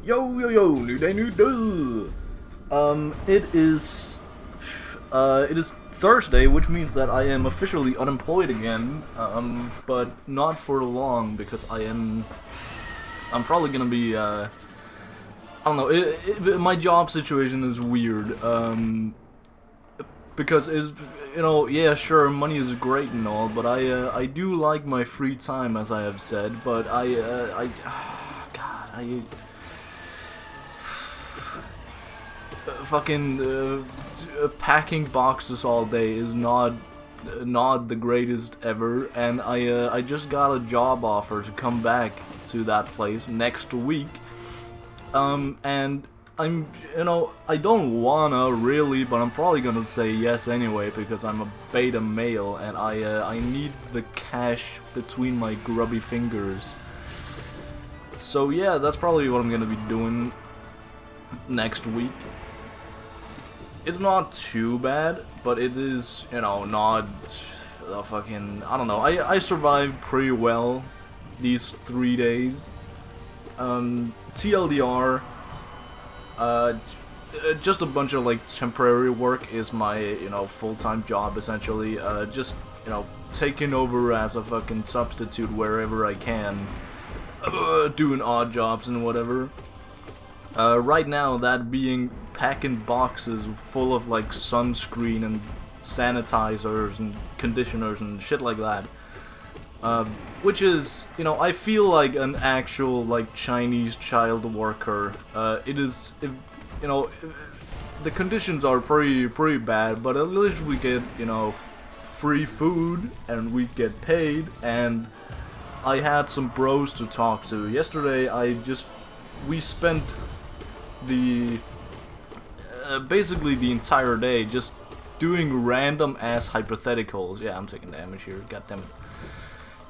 Yo yo yo, new day, new day. It is Thursday, which means that I am officially unemployed again. But not for long because I'm probably gonna be I don't know. My job situation is weird. Because yeah, sure, money is great and all, but I do like my free time, as I have said. But God, fucking packing boxes all day is not the greatest ever, and I just got a job offer to come back to that place next week, and I don't wanna really, but I'm probably gonna say yes anyway because I'm a beta male and I need the cash between my grubby fingers. So yeah, that's probably what I'm gonna be doing next week. It's not too bad, but it is, not the fucking, I don't know, I survived pretty well these 3 days. TLDR, just a bunch of, like, temporary work is my, full-time job, essentially. Just, taking over as a fucking substitute wherever I can, doing odd jobs and whatever. Right now, that being packing boxes full of, like, sunscreen and sanitizers and conditioners and shit like that. Which is, I feel like an actual, like, Chinese child worker. The conditions are pretty bad, but at least we get, free food, and we get paid, and I had some bros to talk to. Yesterday, we spent basically the entire day just doing random ass hypotheticals. Yeah, I'm taking damage here, goddammit.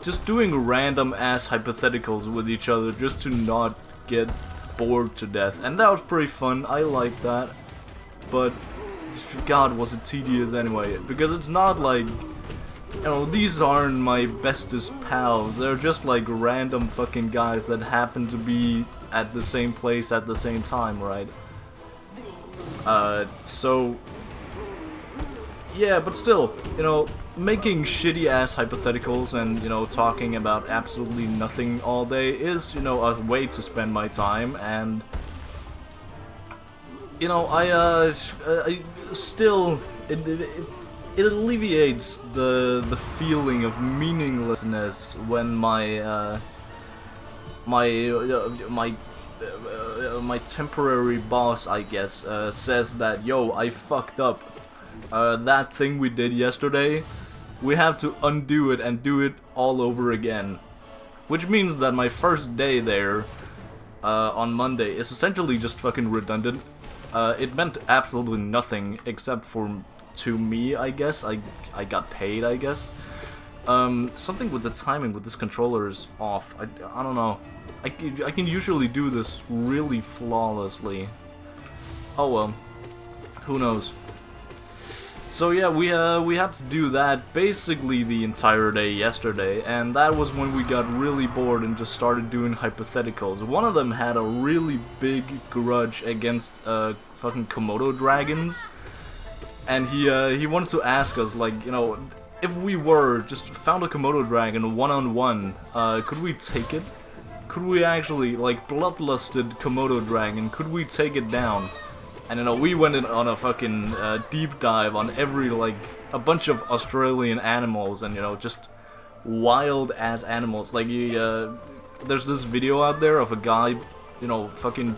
Just doing random ass hypotheticals with each other just to not get bored to death, and that was pretty fun. I liked that, but god, was it tedious anyway, because it's not like, these aren't my bestest pals. They're just like random fucking guys that happen to be at the same place at the same time, right? So yeah, but still, making shitty ass hypotheticals and, talking about absolutely nothing all day is, a way to spend my time, and I still, it alleviates the feeling of meaninglessness when my temporary boss, I guess, says that, yo, I fucked up. That thing we did yesterday, we have to undo it and do it all over again. Which means that my first day there, on Monday, is essentially just fucking redundant. It meant absolutely nothing except for, to me, I guess. I got paid, I guess. Something with the timing with this controller is off. I don't know. I can usually do this really flawlessly. Oh well. Who knows? So yeah, we had to do that basically the entire day yesterday, and that was when we got really bored and just started doing hypotheticals. One of them had a really big grudge against fucking Komodo dragons, and he wanted to ask us, like, if we just found a Komodo dragon one-on-one, could we take it? Could we actually, like, bloodlusted Komodo dragon, could we take it down? And we went in on a fucking deep dive on a bunch of Australian animals, and just wild ass animals. Like, there's this video out there of a guy, fucking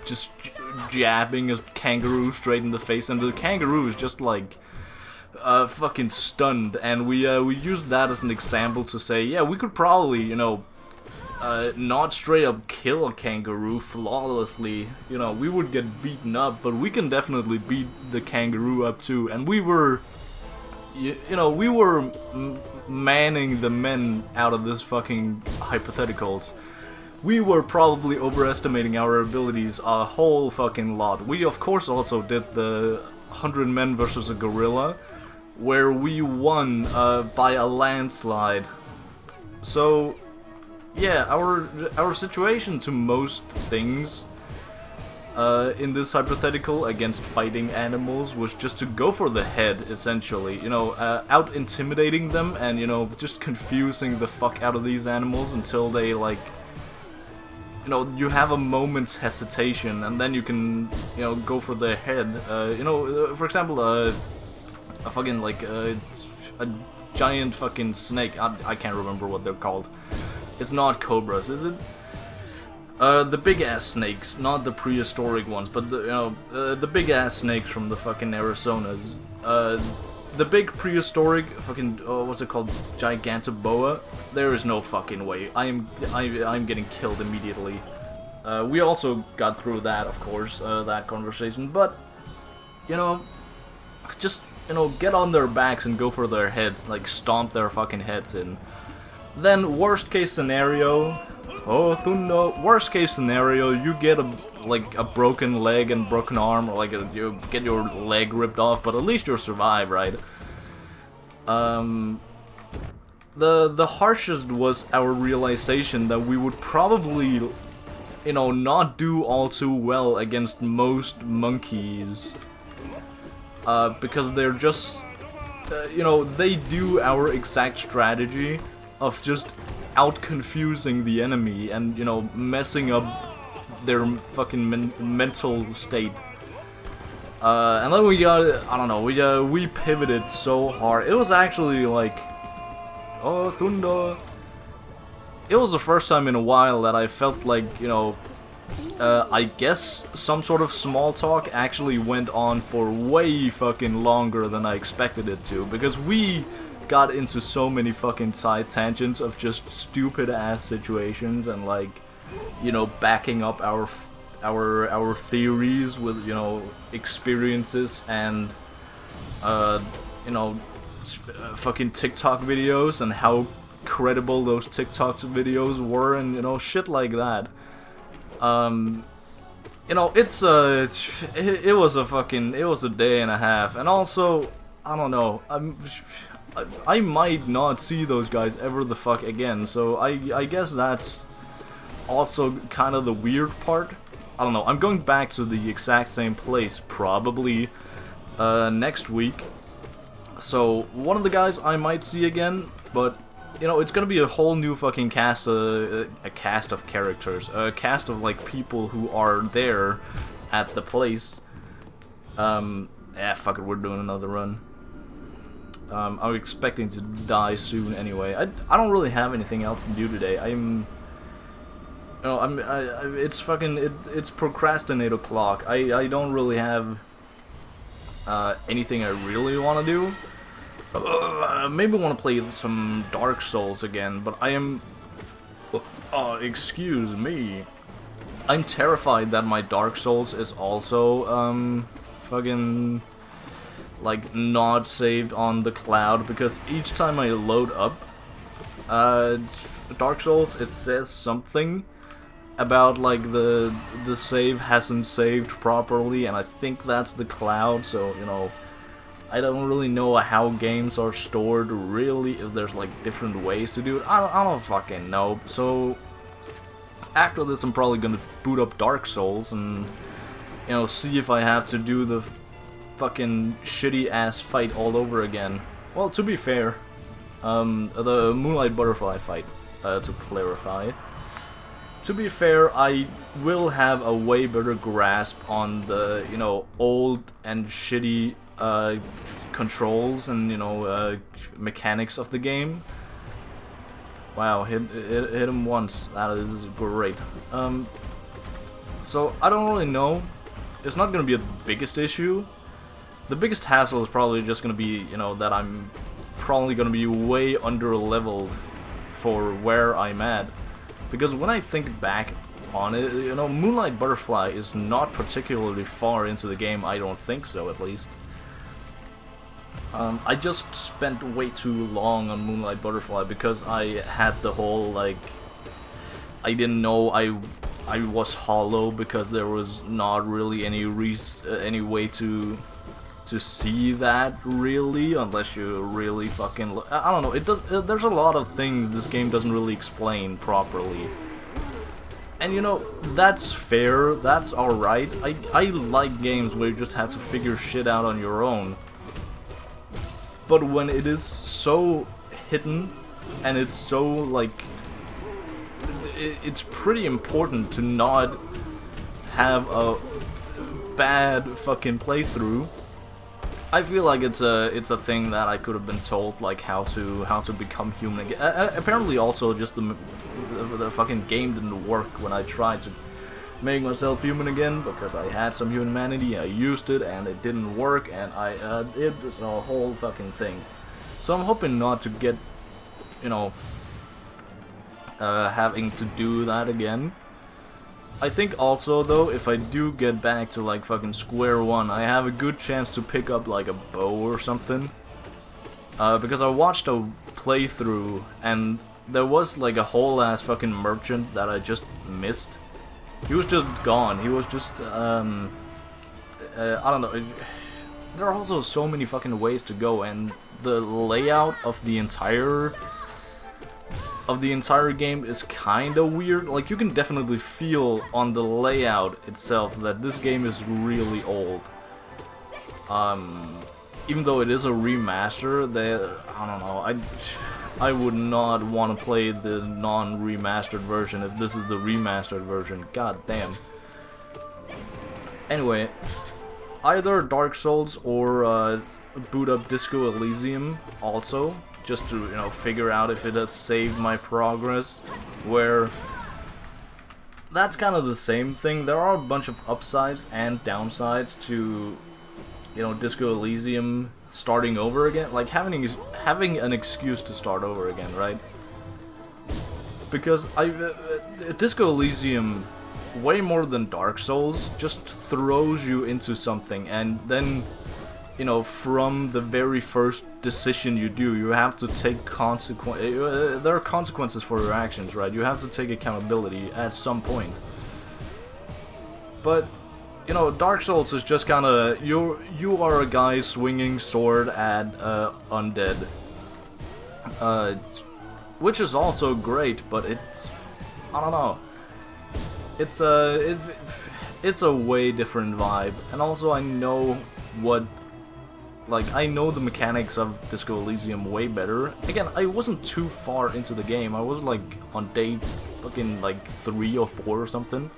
just jabbing a kangaroo straight in the face, and the kangaroo is just like fucking stunned. And we used that as an example to say, yeah, we could probably, not straight up kill a kangaroo flawlessly. We would get beaten up, but we can definitely beat the kangaroo up too. And we were, we were manning the men out of this fucking hypotheticals. We were probably overestimating our abilities a whole fucking lot. We of course also did the 100 men versus a gorilla, where we won by a landslide. So yeah, our situation to most things in this hypothetical against fighting animals was just to go for the head, essentially. You know, out intimidating them and, you know, just confusing the fuck out of these animals until they, like, you know, you have a moment's hesitation and then you can, you know, go for their head. You know, for example, a fucking, like, a giant fucking snake. I can't remember what they're called. It's not cobras, is it? The big ass snakes, not the prehistoric ones, but the, you know, the big ass snakes from the fucking Arizonas. The big prehistoric fucking, what's it called, Gigantoboa? There is no fucking way. I'm getting killed immediately. We also got through that, of course, that conversation, but, you know, just, you know, get on their backs and go for their heads, like stomp their fucking heads in. Then, worst case scenario, worst case scenario, you get a broken leg and broken arm, or like you get your leg ripped off, but at least you'll survive, right? The harshest was our realization that we would probably, you know, not do all too well against most monkeys, because they're just, you know, they do our exact strategy of just out-confusing the enemy and, you know, messing up their fucking mental state. And then we got, I don't know, we pivoted so hard. It was actually like, oh, Thunder. It was the first time in a while that I felt like, you know, I guess some sort of small talk actually went on for way fucking longer than I expected it to, because we got into so many fucking side tangents of just stupid ass situations and, like, you know, backing up our theories with, you know, experiences and you know, fucking TikTok videos and how credible those TikTok videos were and, you know, shit like that. You know, it was a day and a half, and also, I don't know, I might not see those guys ever the fuck again, so I guess that's also kind of the weird part. I don't know, I'm going back to the exact same place probably next week, so one of the guys I might see again, but, you know, it's gonna be a whole new fucking cast, a cast of characters, a cast of, like, people who are there at the place. Fuck it, we're doing another run. I'm expecting to die soon anyway. I don't really have anything else to do today. You know, it's procrastinate o'clock. I don't really have anything I really want to do. Maybe want to play some Dark Souls again, but I am... excuse me. I'm terrified that my Dark Souls is also, fucking... like, not saved on the cloud, because each time I load up Dark Souls, it says something about, like, the save hasn't saved properly, and I think that's the cloud, so, you know, I don't really know how games are stored, really, if there's, like, different ways to do it. I don't fucking know. So, after this, I'm probably gonna boot up Dark Souls and, you know, see if I have to do the fucking shitty-ass fight all over again. Well, to be fair, the Moonlight Butterfly fight, to clarify. To be fair, I will have a way better grasp on the, you know, old and shitty controls and, you know, mechanics of the game. Wow, hit him once. That is great. So I don't really know. It's not gonna be the biggest issue. The biggest hassle is probably just gonna be, you know, that I'm probably gonna be way under-leveled for where I'm at. Because when I think back on it, you know, Moonlight Butterfly is not particularly far into the game. I don't think so, at least. I just spent way too long on Moonlight Butterfly because I had the whole, like, I didn't know I was hollow because there was not really any way to see that, really, unless you really fucking I don't know, there's a lot of things this game doesn't really explain properly. And you know, that's fair, that's alright. I like games where you just have to figure shit out on your own. But when it is so hidden, and it's so, like... It's pretty important to not have a bad fucking playthrough. I feel like it's a thing that I could have been told, like how to become human again. Apparently, also just the fucking game didn't work when I tried to make myself human again, because I had some humanity. I used it and it didn't work, and it was a whole fucking thing. So I'm hoping not to get, you know, having to do that again. I think also, though, if I do get back to, like, fucking square one, I have a good chance to pick up, like, a bow or something. Because I watched a playthrough, and there was, like, a whole-ass fucking merchant that I just missed. He was just gone. He was just, I don't know. There are also so many fucking ways to go, and the layout of the entire game is kinda weird. Like, you can definitely feel on the layout itself that this game is really old. Even though it is a remaster, I don't know, I would not want to play the non-remastered version if this is the remastered version. God damn. Anyway, either Dark Souls or boot up Disco Elysium also, just to, you know, figure out if it has saved my progress, where that's kind of the same thing. There are a bunch of upsides and downsides to, you know, Disco Elysium starting over again, like having an excuse to start over again, right? Because Disco Elysium, way more than Dark Souls, just throws you into something, and then, you know, from the very first decision you do, you have to take there are consequences for your actions, right? You have to take accountability at some point. But, you know, Dark Souls is just kind of, you are a guy swinging sword at undead. Which is also great, but it's, I don't know. It's a way different vibe, and also I know I know the mechanics of Disco Elysium way better. Again, I wasn't too far into the game. I was like on day fucking like 3 or 4 or something.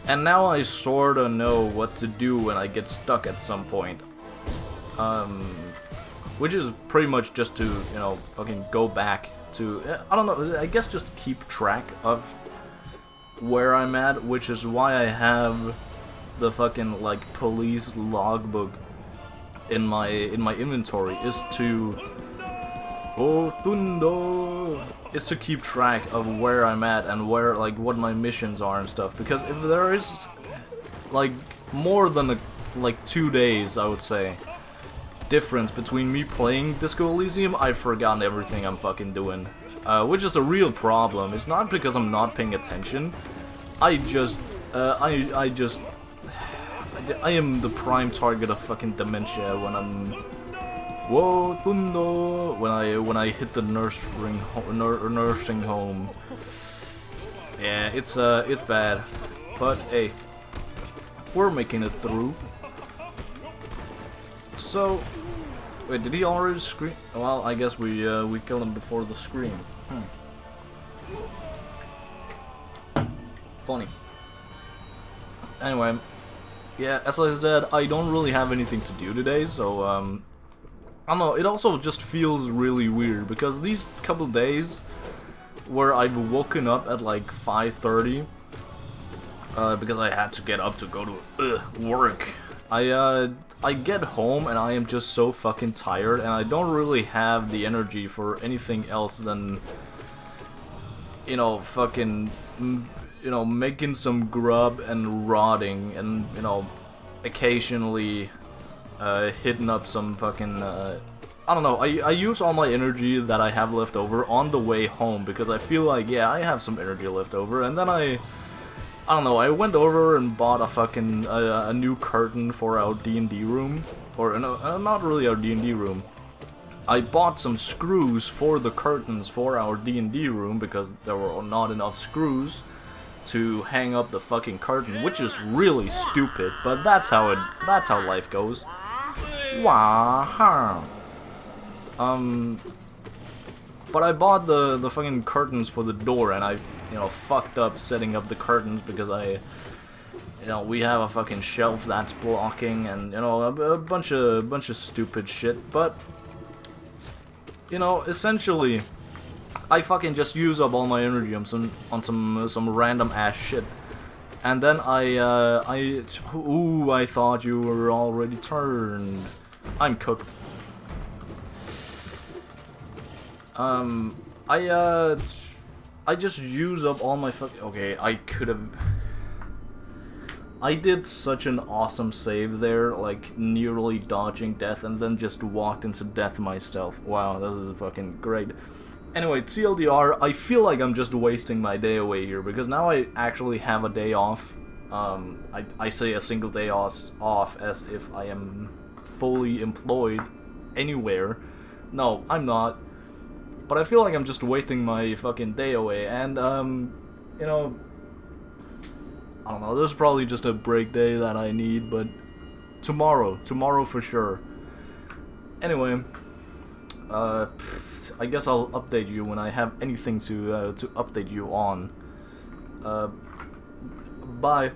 And now I sorta know what to do when I get stuck at some point. Which is pretty much just to, you know, fucking go back to, I don't know, I guess just keep track of where I'm at, which is why I have the fucking, like, police logbook in my inventory, is to is to keep track of where I'm at and where, like, what my missions are and stuff. Because if there is, like, more than like 2 days, I would say, difference between me playing Disco Elysium, I've forgotten everything I'm fucking doing, which is a real problem. It's not because I'm not paying attention. I am the prime target of fucking dementia when I'm when I hit the nursing home. Yeah, it's bad, but hey, we're making it through. So, wait, did he already scream? Well, I guess we killed him before the scream. Funny. Anyway, yeah, as I said, I don't really have anything to do today, so I don't know, it also just feels really weird, because these couple days where I've woken up at like 5:30, because I had to get up to go to work, I get home and I am just so fucking tired, and I don't really have the energy for anything else than, you know, fucking, you know, making some grub and rotting, and, you know, occasionally hitting up some fucking, I don't know, I use all my energy that I have left over on the way home, because I feel like, yeah, I have some energy left over, and then I don't know, I went over and bought a fucking, a new curtain for our D&D room, or, no, not really our D&D room, I bought some screws for the curtains for our D&D room because there were not enough screws to hang up the fucking curtain, which is really stupid, but that's how life goes. Wah. But I bought the fucking curtains for the door, and I, fucked up setting up the curtains because we have a fucking shelf that's blocking, and a bunch of stupid shit. But essentially, I fucking just use up all my energy on some random ass shit, and then I thought you were already turned. I'm cooked. I just use up all my okay, I did such an awesome save there, like nearly dodging death and then just walked into death myself. Wow, this is fucking great. Anyway, TLDR, I feel like I'm just wasting my day away here because now I actually have a day off. I say a single day off as if I am fully employed anywhere. No, I'm not. But I feel like I'm just wasting my fucking day away, and, I don't know, this is probably just a break day that I need, but tomorrow for sure. Anyway, I guess I'll update you when I have anything to update you on. Bye.